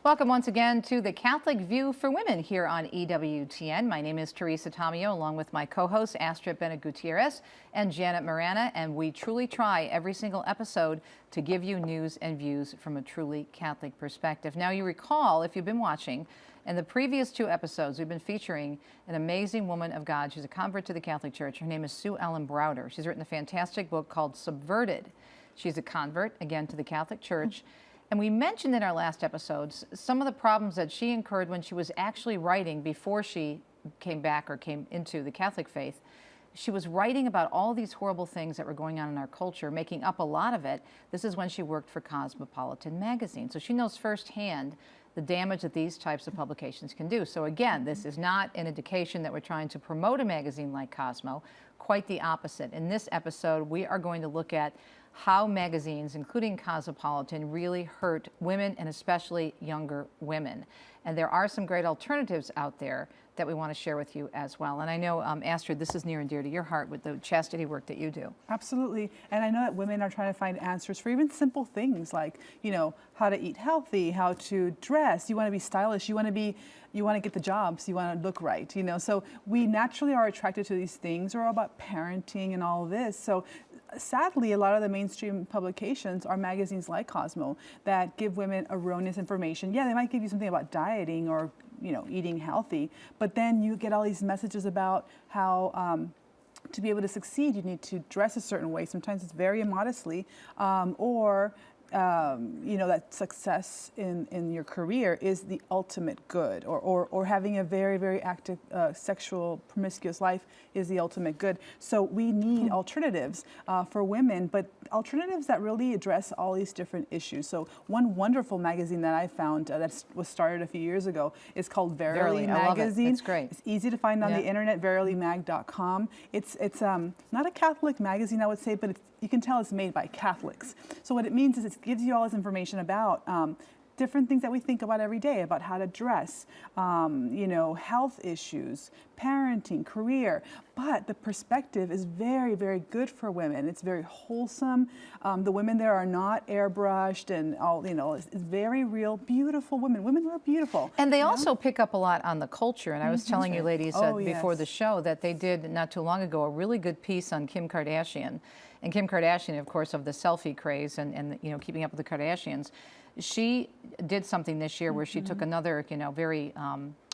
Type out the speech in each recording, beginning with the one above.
Welcome once again to the Catholic View for Women here on EWTN. My name is Teresa Tomeo, along with my co-hosts Astrid Bennett Gutierrez and Janet Morana, and we truly try every single episode to give you news and views from a truly Catholic perspective. Now, you recall, if you've been watching, in the previous two episodes, we've been featuring an amazing woman of God. She's a convert to the Catholic Church. Her name is Sue Ellen Browder. She's written a fantastic book called Subverted. She's a convert, again, to the Catholic Church. And we mentioned in our last episodes some of the problems that she incurred when she was actually writing before she came back or came into the Catholic faith. She was writing about all these horrible things that were going on in our culture, making up a lot of it. This is when she worked for Cosmopolitan magazine. So she knows firsthand the damage that these types of publications can do. So again, this is not an indication that we're trying to promote a magazine like Cosmo. Quite the opposite. In this episode, we are going to look at how magazines, including Cosmopolitan, really hurt women and especially younger women. And there are some great alternatives out there that we want to share with you as well. And I know, Astrid, this is near and dear to your heart with the chastity work that you do. Absolutely. And I know that women are trying to find answers for even simple things like, you know, how to eat healthy, how to dress. You want to be stylish. You want to get the jobs. You want to look right, you know. So we naturally are attracted to these things. We're all about parenting and all of this. So sadly, a lot of the mainstream publications are magazines like Cosmo that give women erroneous information. Yeah, they might give you something about dieting or, you know, eating healthy, but then you get all these messages about how to be able to succeed, you need to dress a certain way. Sometimes it's very immodestly, you know, that success in your career is the ultimate good, or having a very, very active sexual promiscuous life is the ultimate good. So we need alternatives for women, but alternatives that really address all these different issues. So one wonderful magazine that I found that was started a few years ago is called Verily Magazine. I love it. It's great. It's easy to find on the internet, verilymag.com. It's not a Catholic magazine, I would say, but you can tell it's made by Catholics. So what it means is it gives you all this information about different things that we think about every day, about how to dress, you know, health issues, parenting, career. But the perspective is very, very good for women. It's very wholesome. The women there are not airbrushed and all, you know, it's very real, beautiful women. Women who are beautiful. And they also pick up a lot on the culture. And I was telling you ladies before the show that they did not too long ago a really good piece on Kim Kardashian. And Kim Kardashian, of course, of the selfie craze and you know, keeping up with the Kardashians. She did something this year where she took another, you know, very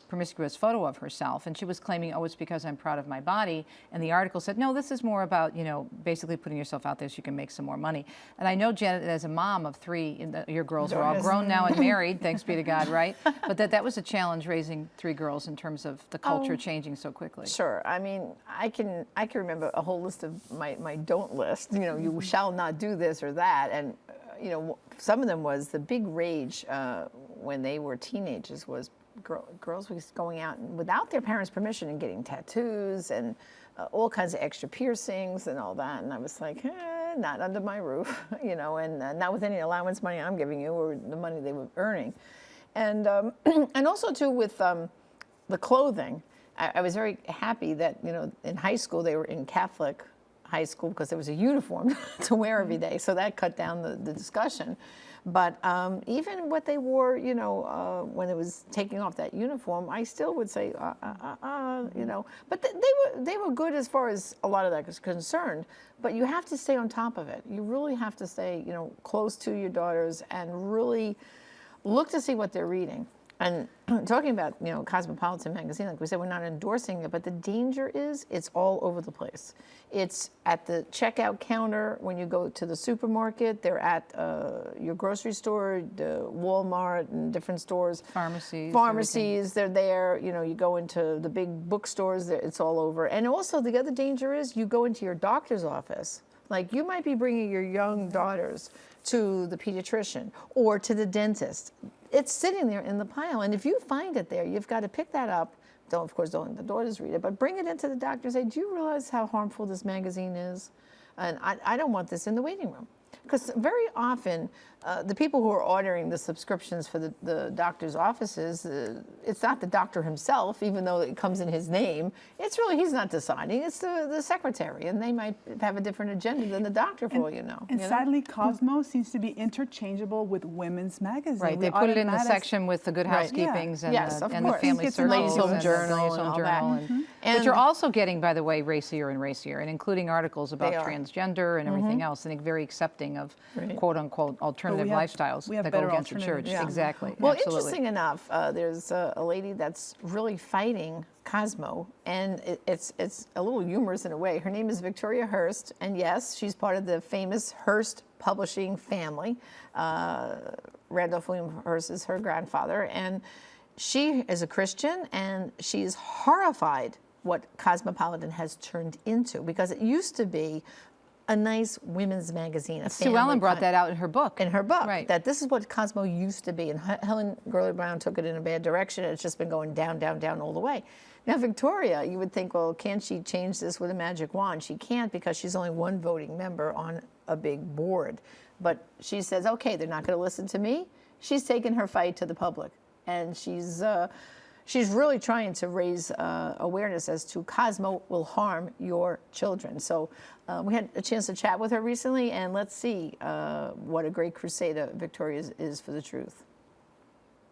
promiscuous photo of herself, and she was claiming, oh, it's because I'm proud of my body. And the article said, no, this is more about, you know, basically putting yourself out there so you can make some more money. And I know, Janet, as a mom of three, your girls are all grown now and married, thanks be to God, right? But that was a challenge raising three girls in terms of the culture changing so quickly. Sure. I mean, I can remember a whole list of my don't list. You know, you shall not do this or that, and you know, some of them was the big rage when they were teenagers was girls was going out without their parents' permission and getting tattoos and all kinds of extra piercings and all that. And I was like, not under my roof, you know, and not with any allowance money I'm giving you or the money they were earning. And and also too with the clothing. I was very happy that, you know, in high school they were in Catholic high school because there was a uniform to wear every day, so that cut down the discussion. But even what they wore, you know, when it was taking off that uniform, I still would say, you know. But they were good as far as a lot of that is concerned. But you have to stay on top of it. You really have to stay, you know, close to your daughters and really look to see what they're reading. And talking about, you know, Cosmopolitan magazine, like we said, we're not endorsing it, but the danger is it's all over the place. It's at the checkout counter when you go to the supermarket. They're at your grocery store, the Walmart and different stores. Pharmacies, they're there. You know, you go into the big bookstores, it's all over. And also the other danger is you go into your doctor's office. Like you might be bringing your young daughters to the pediatrician or to the dentist. It's sitting there in the pile, and if you find it there, you've got to pick that up. Of course, don't let the daughters read it, but bring it into the doctor and say, do you realize how harmful this magazine is? And I don't want this in the waiting room. Because very often, the people who are ordering the subscriptions for the doctor's offices, it's not the doctor himself, even though it comes in his name. It's really, he's not deciding. It's the secretary, and they might have a different agenda than the doctor, for all you know. And sadly, Cosmo seems to be interchangeable with women's magazine. Right, they put it in the section with the Good Housekeepings and, Yes, the, of and the course. Family It's in Circles Ladies' Home and Journal the Ladies' and Home all Journal. that. And, And- which are also getting, by the way, racier and racier, and including articles about They are. transgender and everything else, and very accepting of Right. quote-unquote alternative lifestyles we have that go better against the church. alternatives. Yeah. Exactly. Well, absolutely. interesting enough, there's a lady that's really fighting Cosmo, and it's a little humorous in a way. Her name is Victoria Hearst, and yes, she's part of the famous Hearst publishing family. Randolph William Hearst is her grandfather, and she is a Christian, and she's horrified what Cosmopolitan has turned into, because it used to be a nice women's magazine. A Sue Ellen brought family that out in her book. in her book, Right. that this is what Cosmo used to be. And Helen Gurley Brown took it in a bad direction. It's just been going down, down, down all the way. Now, Victoria, you would think, well, can't she change this with a magic wand? She can't, because she's only one voting member on a big board. But she says, okay, they're not going to listen to me. She's taken her fight to the public. And she's really trying to raise awareness as to Cosmo will harm your children. So we had a chance to chat with her recently, and let's see what a great crusader Victoria is for the truth.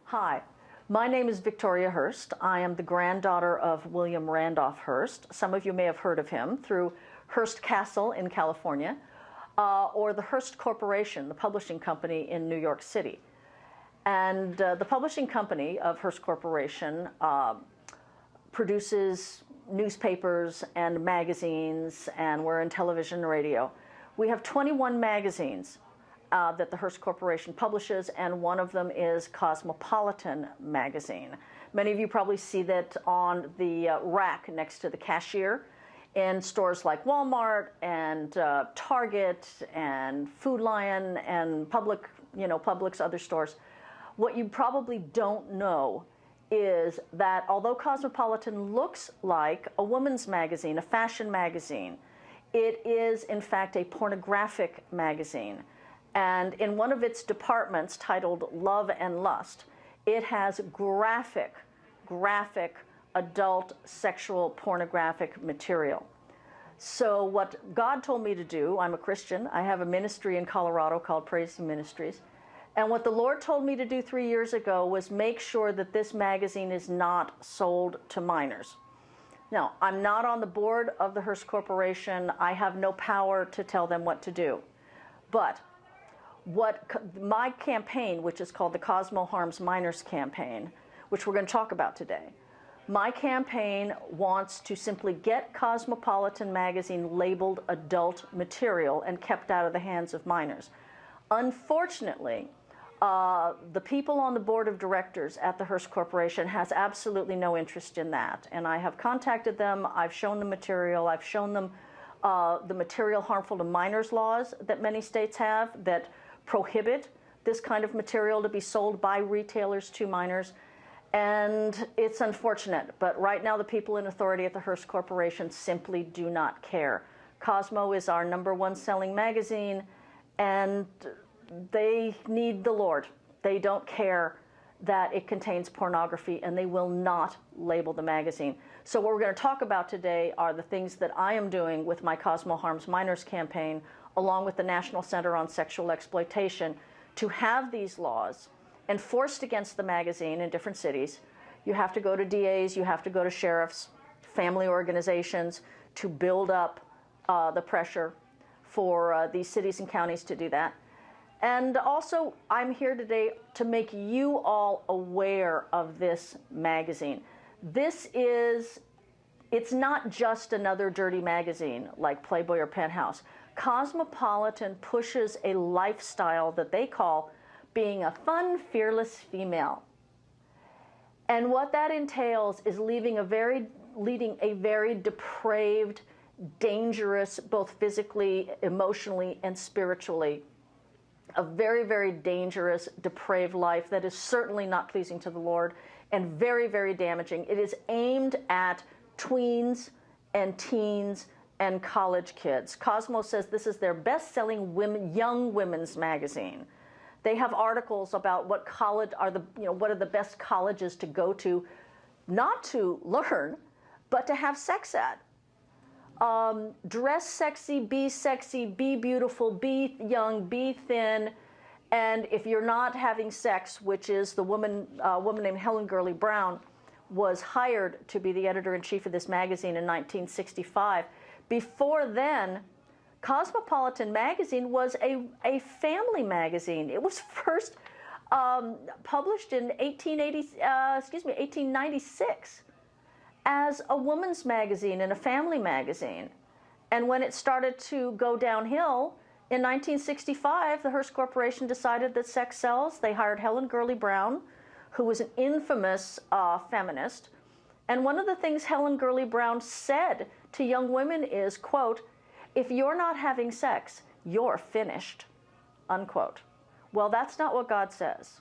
Hi, my name is Victoria Hearst. I am the granddaughter of William Randolph Hearst. Some of you may have heard of him through Hearst Castle in California, or the Hearst Corporation, the publishing company in New York City. And the publishing company of Hearst Corporation produces newspapers and magazines, and we're in television and radio. We have 21 magazines that the Hearst Corporation publishes, and one of them is Cosmopolitan magazine. Many of you probably see that on the rack next to the cashier in stores like Walmart and Target and Food Lion and Publix, other stores. What you probably don't know is that although Cosmopolitan looks like a woman's magazine, a fashion magazine, it is in fact a pornographic magazine. And in one of its departments titled Love and Lust, it has graphic adult sexual pornographic material. So what God told me to do, I'm a Christian, I have a ministry in Colorado called Praise Ministries, and what the Lord told me to do 3 years ago was make sure that this magazine is not sold to minors. Now, I'm not on the board of the Hearst Corporation. I have no power to tell them what to do. But my campaign, which is called the Cosmo Harms Minors campaign, which we're going to talk about today, my campaign wants to simply get Cosmopolitan magazine labeled adult material and kept out of the hands of minors. Unfortunately, the people on the board of directors at the Hearst Corporation has absolutely no interest in that. And I have contacted them, I've shown them material, I've shown them the material harmful to minors laws that many states have that prohibit this kind of material to be sold by retailers to minors. And it's unfortunate, but right now the people in authority at the Hearst Corporation simply do not care. Cosmo is our #1 selling magazine, and they need the Lord. They don't care that it contains pornography, and they will not label the magazine. So what we're going to talk about today are the things that I am doing with my Cosmo Harms Minors campaign, along with the National Center on Sexual Exploitation, to have these laws enforced against the magazine in different cities. You have to go to DAs, you have to go to sheriffs, family organizations to build up the pressure for these cities and counties to do that. And also, I'm here today to make you all aware of this magazine. It's not just another dirty magazine like Playboy or Penthouse. Cosmopolitan pushes a lifestyle that they call being a fun, fearless female. And what that entails is leading a very depraved, dangerous, both physically, emotionally, and spiritually, a very, very dangerous, depraved life that is certainly not pleasing to the Lord and very, very damaging. It is aimed at tweens and teens and college kids. Cosmo says this is their best-selling young women's magazine. They have articles about what college are what are the best colleges to go to, not to learn, but to have sex at. Dress sexy, be beautiful, be young, be thin. And if you're not having sex, which is the woman named Helen Gurley Brown, was hired to be the editor-in-chief of this magazine in 1965. Before then, Cosmopolitan magazine was a family magazine. It was first published in 1896 as a woman's magazine and a family magazine. And when it started to go downhill, in 1965, the Hearst Corporation decided that sex sells. They hired Helen Gurley Brown, who was an infamous feminist. And one of the things Helen Gurley Brown said to young women is, quote, "If you're not having sex, you're finished," unquote. Well, that's not what God says.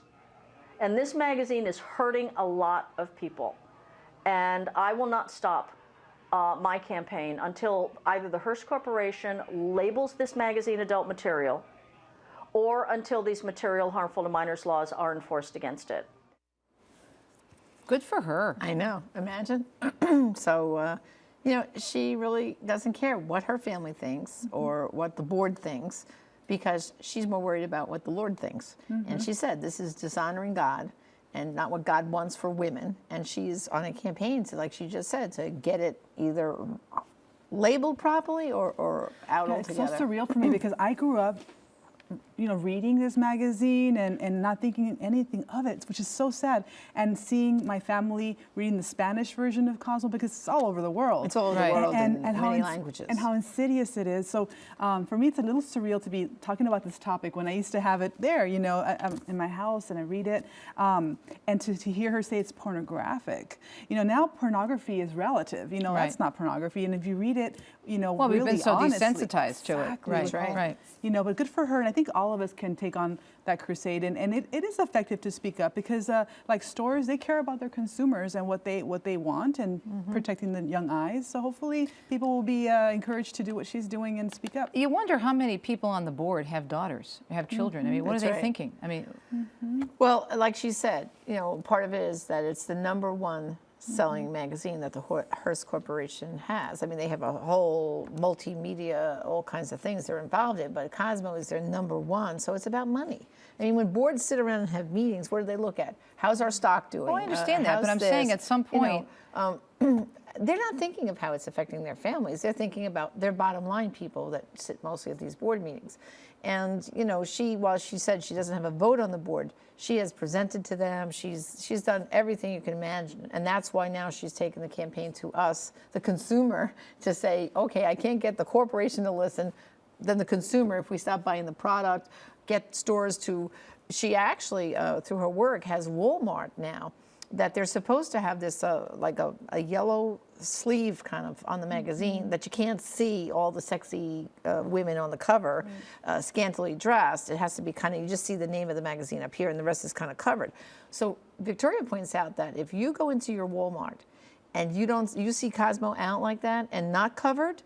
And this magazine is hurting a lot of people. And I will not stop my campaign until either the Hearst Corporation labels this magazine adult material or until these material harmful to minors laws are enforced against it. Good for her. I know. Imagine. So, she really doesn't care what her family thinks or what the board thinks, because she's more worried about what the Lord thinks. And she said, this is dishonoring God and not what God wants for women. And she's on a campaign to, like she just said, to get it either labeled properly or out altogether. It's so surreal for me because I grew up, reading this magazine and not thinking anything of it, which is so sad. And seeing my family reading the Spanish version of Cosmo, because it's all over the world. It's all over the world in many how languages. And how insidious it is. So for me, it's a little surreal to be talking about this topic when I used to have it there, in my house, and I read it. And to hear her say it's pornographic. Now pornography is relative. That's not pornography. And if you read it, well, really we've been so honestly, desensitized to it. Right. But good for her. And I think all of us can take on that crusade. And it is effective to speak up because like stores, they care about their consumers and what they want and protecting the young eyes. So hopefully people will be encouraged to do what she's doing and speak up. You wonder how many people on the board have daughters, have children. I mean, what are they thinking? I mean, well, like she said, part of it is that it's the #1 selling magazine that the Hearst Corporation has. I mean, they have a whole multimedia, all kinds of things they're involved in, but Cosmo is their #1, so it's about money. I mean, when boards sit around and have meetings, what do they look at? How's our stock doing? Oh, I understand that, but I'm saying at some point, they're not thinking of how it's affecting their families. They're thinking about their bottom line people that sit mostly at these board meetings. And, while she said she doesn't have a vote on the board, she has presented to them. She's done everything you can imagine. And that's why now she's taken the campaign to us, the consumer, to say, okay, I can't get the corporation to listen. Then the consumer, if we stop buying the product, get stores to, she actually, through her work, has Walmart now, that they're supposed to have this like a yellow sleeve kind of on the magazine that you can't see all the sexy women on the cover, scantily dressed. It has to be kind of, you just see the name of the magazine up here and the rest is kind of covered. So Victoria points out that if you go into your Walmart and you see Cosmo out like that and not covered,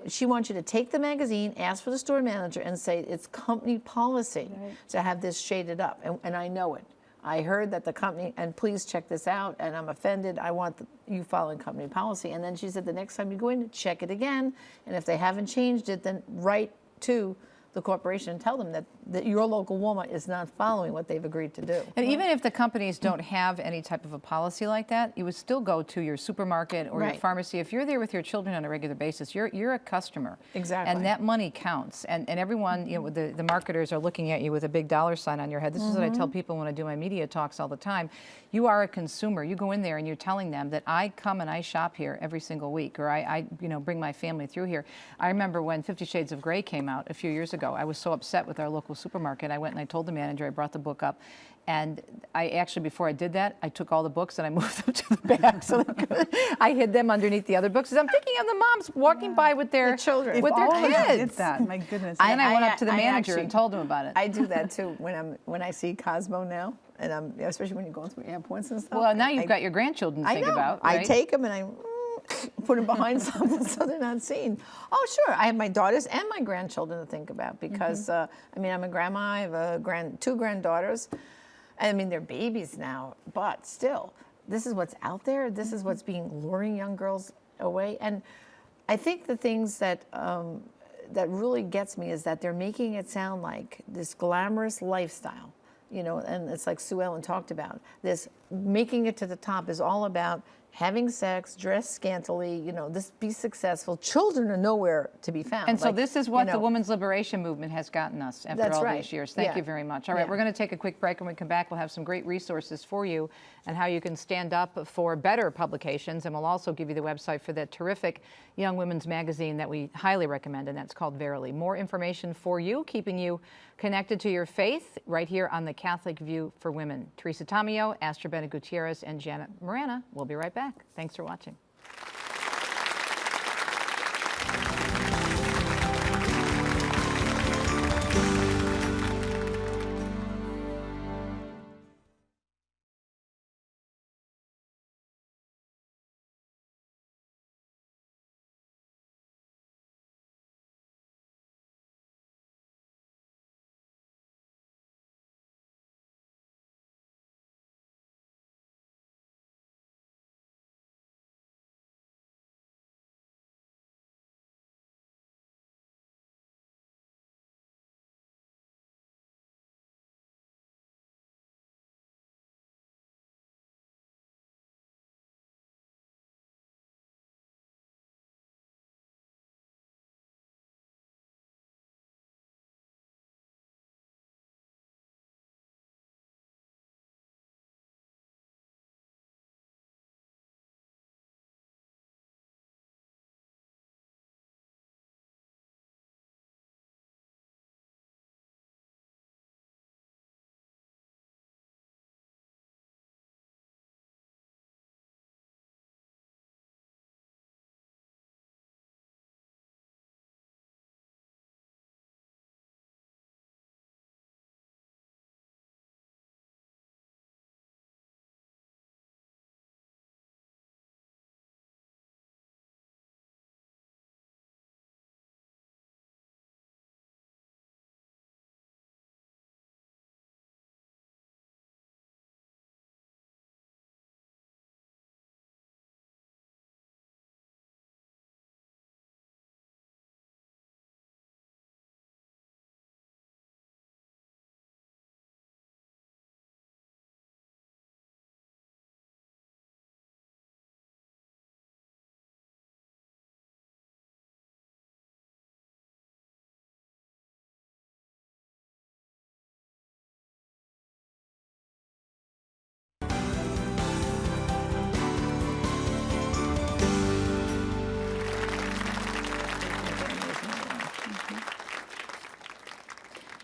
she wants you to take the magazine, ask for the store manager, and say it's company policy to have this shaded up. And I know it. I heard that the company, and please check this out, and I'm offended. I want you following company policy. And then she said the next time you go in, check it again. And if they haven't changed it, then write to the corporation and tell them that your local Walmart is not following what they've agreed to do. and even if the companies don't have any type of a policy like that, you would still go to your supermarket or your pharmacy. If you're there with your children on a regular basis, you're a customer. Exactly. And that money counts. And everyone, the marketers are looking at you with a big dollar sign on your head. This is what I tell people when I do my media talks all the time. You are a consumer. You go in there and you're telling them that I come and I shop here every single week, or I bring my family through here. I remember when 50 Shades of Grey came out a few years ago. I was so upset with our local supermarket. I went and I told the manager, I brought the book up, and I actually, before I did that, I took all the books and I moved them to the back so I hid them underneath the other books. I'm thinking of the moms walking by with their children, with their kids. Did that, my goodness. And I went up to the manager and told him about it. I do that too when I see Cosmo now, and especially when you're going through airports and stuff. Well, now you've got your grandchildren to think about. I right? take them and put them behind something so they're not seen. Oh, sure. I have my daughters and my grandchildren to think about because, I mean, I'm a grandma. I have two granddaughters. I mean, they're babies now, but still, this is what's out there. This is what's luring young girls away. And I think the things that that really gets me is that they're making it sound like this glamorous lifestyle, you know, and it's like Sue Ellen talked about. This making it to the top is all about having sex, dress scantily, you know, be successful. Children are nowhere to be found. And so like, this is what the women's liberation movement has gotten us after all these years. Thank you very much. All right, we're going to take a quick break. When we come back, we'll have some great resources for you and how you can stand up for better publications. And we'll also give you the website for that terrific young women's magazine that we highly recommend, and that's called Verily. More information for you, keeping you connected to your faith right here on the Catholic View for Women. Teresa Tomeo, Astrid Bennett Gutierrez, and Janet Morana. We'll be right back. Thanks for watching.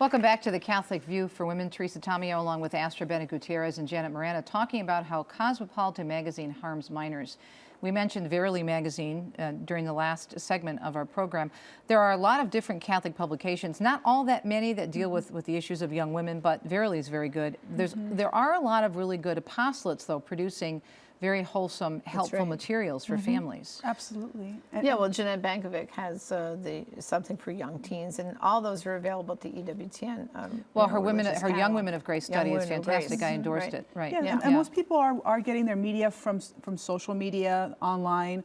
Welcome back to the Catholic View for Women. Teresa Tomeo along with Astrid Bennett Gutierrez and Janet Morana talking about how Cosmopolitan magazine harms minors. We mentioned Verily magazine during the last segment of our program. There are a lot of different Catholic publications, not all that many that deal with the issues of young women, but Verily is very good. There are a lot of really good apostolates, though, producing very wholesome, helpful materials for families. Absolutely. Yeah, well, Janet Bankovic has something for young teens, and all those are available at the EWTN. Well, her Young Women of Grace study is fantastic. I endorsed it. Right. Yeah, and most people are getting their media from social media, online.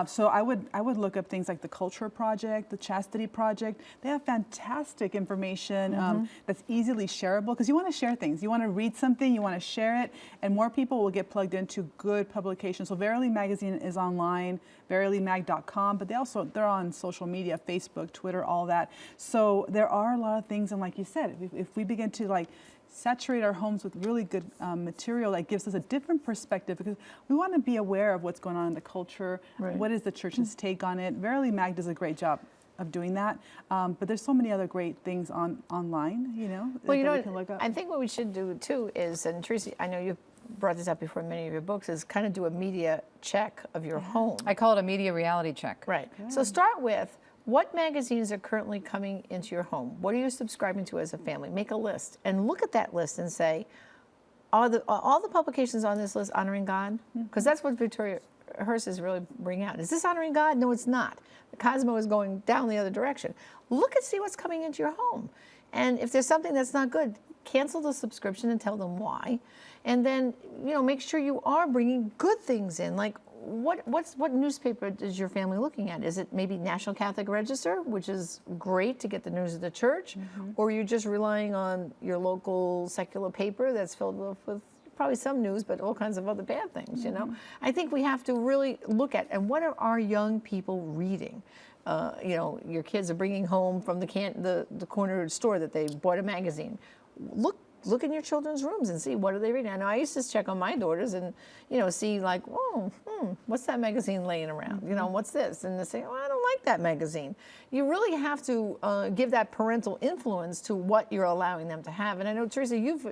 So I would look up things like the Culture Project, the Chastity Project. They have fantastic information that's easily shareable, because you want to share things. You want to read something, you want to share it, and more people will get plugged into good publications. So Verily magazine is online, verilymag.com, but they're on social media, Facebook, Twitter, all that. So there are a lot of things, and like you said, if we begin to saturate our homes with really good material that gives us a different perspective, because we want to be aware of what's going on in the culture, what is the church's take on it. Verily Mag does a great job of doing that, but there's so many other great things online, well, that we can look up. I think what we should do too is, and Teresa, I know you've brought this up before in many of your books, is kind of do a media check of your home. I call it a media reality check. Right. Good. So start with, what magazines are currently coming into your home? What are you subscribing to as a family? Make a list and look at that list and say, are all the publications on this list honoring God? Because that's what Victoria Hearst is really bringing out. Is this honoring God? No, it's not. The Cosmo is going down the other direction. Look and see what's coming into your home. And if there's something that's not good, cancel the subscription and tell them why. And then, make sure you are bringing good things in. Like, what newspaper is your family looking at? Is it maybe National Catholic Register, which is great to get the news of the church? Or are you just relying on your local secular paper that's filled with probably some news, but all kinds of other bad things, I think we have to really look at, and what are our young people reading? Your kids are bringing home from the corner store that they bought a magazine. Look in your children's rooms and see what are they reading. I know I used to check on my daughters and, see like, what's that magazine laying around? What's this? And they say, I don't like that magazine. You really have to give that parental influence to what you're allowing them to have. And I know, Teresa, you've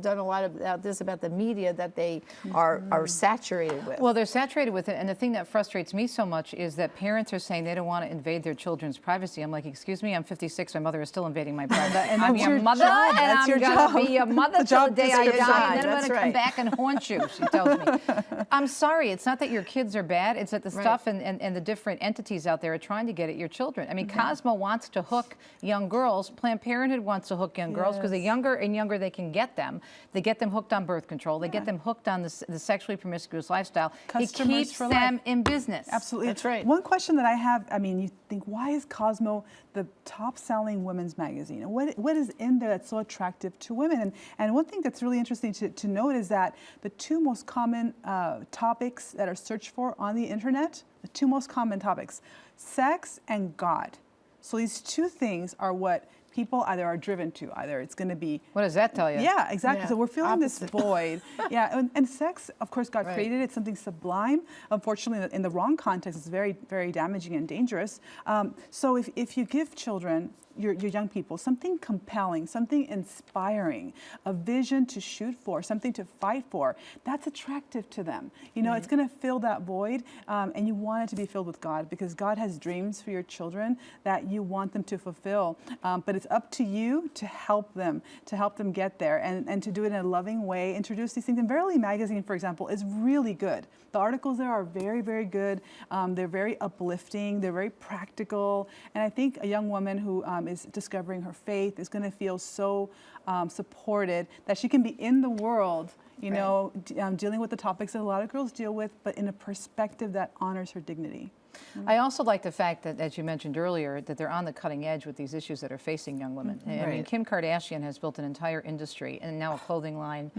done a lot about this, about the media that they are saturated with. Well, they're saturated with it. And the thing that frustrates me so much is that parents are saying they don't want to invade their children's privacy. I'm like, excuse me, I'm 56. My mother is still invading my privacy. And I'm that's your your mother, job. and That's I'm your going job. to be your mother till the day I your die, job. and then I'm That's going to come right. back and haunt you, she tells me. I'm sorry, it's not that your kids are bad, it's that the stuff and the different entities out there are trying to get at your children. I mean, Cosmo wants to hook young girls. Planned Parenthood wants to hook young girls because the younger and younger they can get them, they get them hooked on birth control, they get them hooked on the sexually promiscuous lifestyle. Customers it keeps for them life. in business. Absolutely. That's right. One question that I have, you think, why is Cosmo the top-selling women's magazine? And what is in there that's so attractive to women? And one thing that's really interesting to note is that the two most common topics that are searched for on the internet, the two most common topics, sex and God. So these two things are what people either are driven to. Either it's going to be... What does that tell you? Yeah, exactly. Yeah, So we're feeling this void. Yeah, and sex, of course, God Right. created it, something sublime. Unfortunately, in the wrong context, it's very, very damaging and dangerous. So if you give children, your young people, something compelling, something inspiring, a vision to shoot for, something to fight for, that's attractive to them. It's going to fill that void, and you want it to be filled with God, because God has dreams for your children that you want them to fulfill. But it's up to you to help them get there, and to do it in a loving way, introduce these things. And Verily magazine, for example, is really good. The articles there are very, very good. They're very uplifting. They're very practical. And I think a young woman who is discovering her faith is going to feel so supported that she can be in the world, dealing with the topics that a lot of girls deal with, but in a perspective that honors her dignity. I also like the fact that, as you mentioned earlier, that they're on the cutting edge with these issues that are facing young women. I mean, Kim Kardashian has built an entire industry and now a clothing line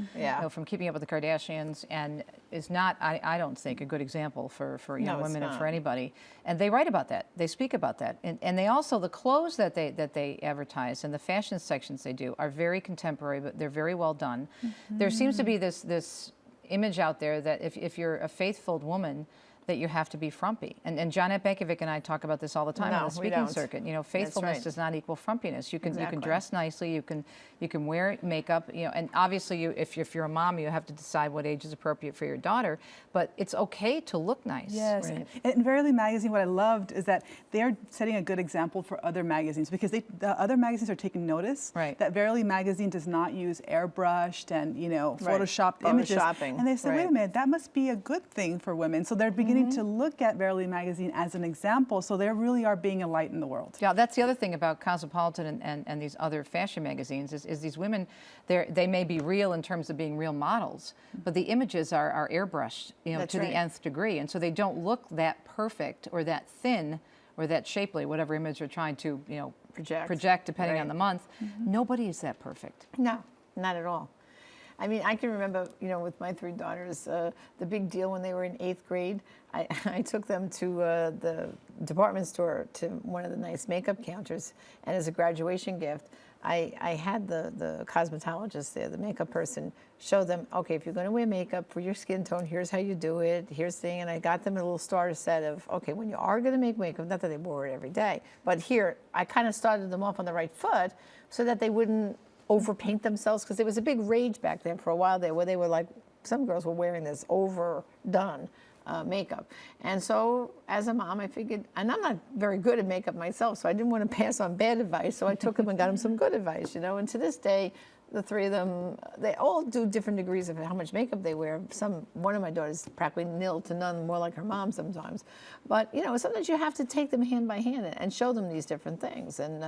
from Keeping Up with the Kardashians, and is not, I don't think, a good example for young women and for anybody. And they write about that. They speak about that. And they also, the clothes that they advertise and the fashion sections they do are very contemporary, but they're very well done. There seems to be this image out there that if you're a faith-filled woman, that you have to be frumpy. And Janet Bekovic and I talk about this all the time on the speaking circuit. Faithfulness does not equal frumpiness. You can dress nicely, you can wear makeup, and obviously if you're a mom, you have to decide what age is appropriate for your daughter, but it's okay to look nice. Yes. Right. And in Verily magazine, what I loved is that they're setting a good example for other magazines, because the other magazines are taking notice that Verily magazine does not use airbrushed and photoshopped images. And they said, wait a minute, that must be a good thing for women. So they're beginning to look at Verily magazine as an example. So they really are being a light in the world. Yeah, that's the other thing about Cosmopolitan and these other fashion magazines is these women, they may be real in terms of being real models, but the images are airbrushed, to the nth degree. And so they don't look that perfect or that thin or that shapely, whatever image you're trying to, project depending on the month. Nobody is that perfect. No, not at all. I mean, I can remember, with my three daughters, the big deal when they were in 8th grade. I took them to the department store to one of the nice makeup counters, and as a graduation gift, I had the cosmetologist there, the makeup person, show them, okay, if you're going to wear makeup for your skin tone, here's how you do it, here's the thing, and I got them a little starter set of, okay, when you are going to make makeup, not that they wore it every day, but here, I kind of started them off on the right foot so that they wouldn't overpaint themselves, because there was a big rage back then for a while there where they were like, some girls were wearing this overdone makeup. And so as a mom, I figured, and I'm not very good at makeup myself, so I didn't want to pass on bad advice, so I took them and got them some good advice, you know. And to this day, the three of them, they all do different degrees of how much makeup they wear. One of my daughters practically nil to none, more like her mom sometimes. But, you know, sometimes you have to take them hand by hand and show them these different things. And,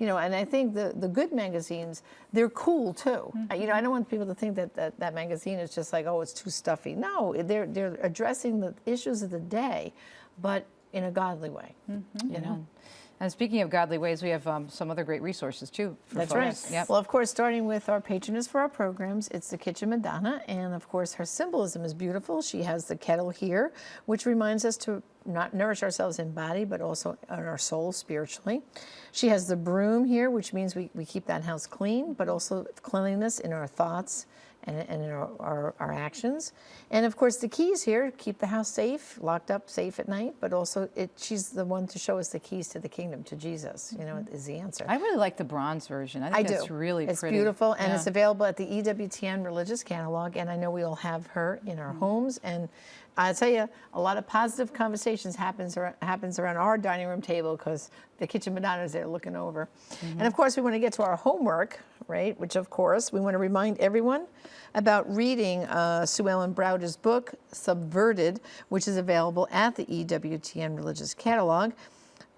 you know, and I think the good magazines, they're cool too. You know, I don't want people to think that magazine is just like, oh, it's too stuffy. No, they're addressing the issues of the day, but in a godly way, you know. And speaking of godly ways, we have some other great resources too. That's folks. right. Yep. Well, of course, starting with our patroness for our programs, it's the Kitchen Madonna, and of course, her symbolism is beautiful. She has the kettle here, which reminds us to not nourish ourselves in body, but also in our soul spiritually. She has the broom here, which means we keep that house clean, but also cleanliness in our thoughts and in our actions. And of course, the keys here keep the house safe, locked up safe at night, but also she's the one to show us the keys to the kingdom, to Jesus, you know, is the answer. I really like the bronze version. I think it's really pretty. It's beautiful, and it's available at the EWTN Religious Catalog, and I know we all have her in our homes. And I'll tell you, a lot of positive conversations happens around our dining room table because the Kitchen Madonna is there looking over. And of course, we want to get to our homework, right? Which of course, we want to remind everyone about reading Sue Ellen Browder's book, Subverted, which is available at the EWTN Religious Catalog,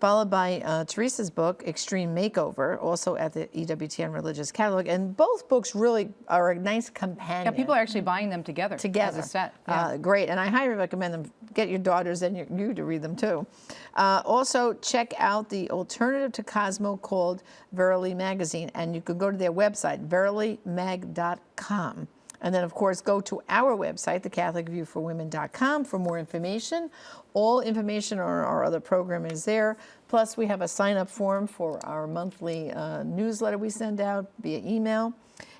followed by Teresa's book, Extreme Makeover, also at the EWTN Religious Catalog. And both books really are a nice companion. Yeah, people are actually buying them together. As a set. Yeah. Great, and I highly recommend them. Get your daughters and you to read them too. Also, check out the alternative to Cosmo called Verily Magazine, and you can go to their website, verilymag.com. And then, of course, go to our website, thecatholicviewforwomen.com, for more information. All information on our other program is there. Plus, we have a sign-up form for our monthly newsletter we send out via email.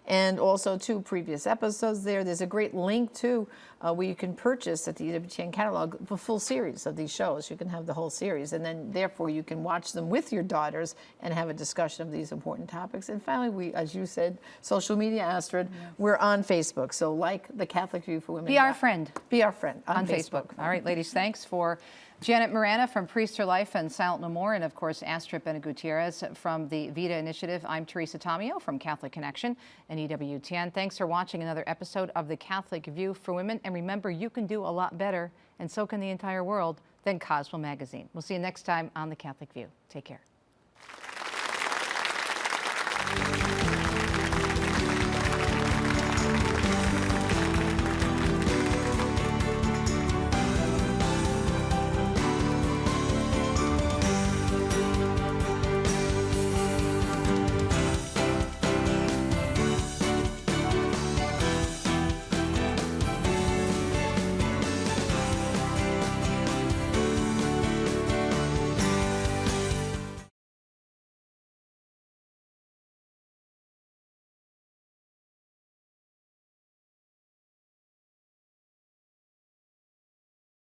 And also, 2 previous episodes there. There's a great link, too, where you can purchase at the EWTN catalog the full series of these shows. You can have the whole series. And then, therefore, you can watch them with your daughters and have a discussion of these important topics. And finally, we, as you said, social media, Astrid, we're on Facebook. So like the Catholic View for Women. Be our friend. Be our friend on Facebook. All right, ladies, thanks for Janet Morana from Priest Her Life and Silent No More, and of course, Astrid Bennett Gutierrez from the Vita Initiative. I'm Teresa Tomeo from Catholic Connection and EWTN. Thanks for watching another episode of The Catholic View for Women. And remember, you can do a lot better, and so can the entire world, than Cosmo Magazine. We'll see you next time on The Catholic View. Take care.